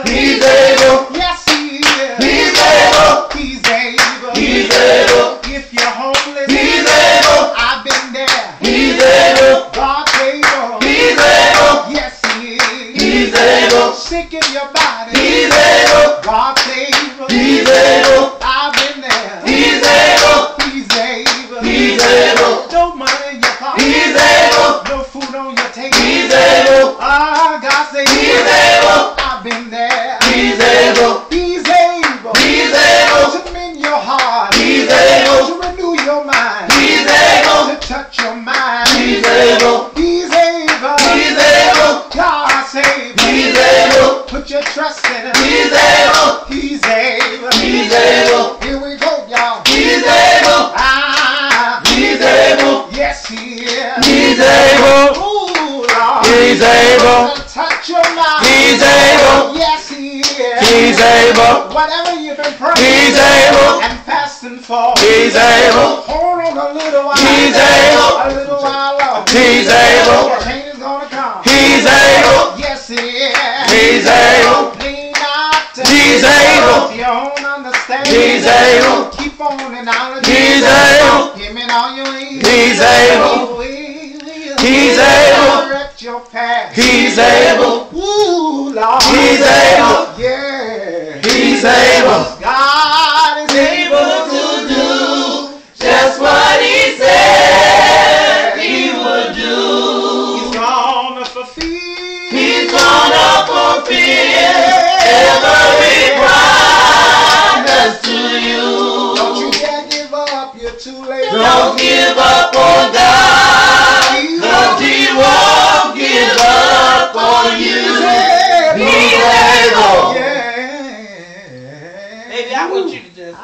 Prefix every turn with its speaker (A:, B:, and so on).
A: He's able.
B: Yes, He is.
A: He's able.
B: He's able.
A: He's able.
B: If you're homeless,
A: He's able.
B: I've been there.
A: He's able.
B: God's able.
A: He's able.
B: Yes, He is.
A: He's able.
B: Sick in your body.
A: He's able.
B: God's able.
A: He's able.
B: I've been there.
A: He's able.
B: He's able.
A: He's able.
B: No money in your pocket.
A: He's able.
B: No food on your table.
A: He's able.
B: Ah, God say
A: He's able.
B: I've been there.
A: He's able.
B: He's able.
A: He's able.
B: To mend your heart.
A: He's able.
B: To renew your mind.
A: He's able.
B: To touch your mind.
A: He's able.
B: He's able.
A: He's able.
B: God save you.
A: He's able.
B: Put your trust in Him.
A: He's able.
B: He's able.
A: He's able.
B: Here we go, y'all.
A: He's able.
B: Ah,
A: He's able.
B: yes, He is.
A: He's able.
B: Ooh, Lord.
A: He's able.
B: Touch your mind.
A: He's able.
B: Yes, He is.
A: He's able.
B: Whatever you've been praying
A: He's able.
B: and fasting for.
A: He's able.
B: Hold on a little while.
A: He's able.
B: A little while longer.
A: He's able.
B: Change is gonna come.
A: He's able.
B: Yes, He is.
A: He's able.
B: Lean not to
A: He's able.
B: your own understanding.
A: He's able.
B: Keep on acknowledging.
A: He's able.
B: Him in all your needs.
A: He's able. He's able.
B: Direct your path.
A: He's able.
B: Ooh, Lord.
A: He's able.
B: Yeah.
A: He's able.
B: God is
A: Able to do just what He said He would do.
B: He's gonna fulfill.
A: He's gonna fulfill every promise to you.
B: Don't you dare give up. You're too late.
A: Don't give up on God, 'cause He won't give up on you. He's able.
B: Yeah.
C: Baby, I want you to just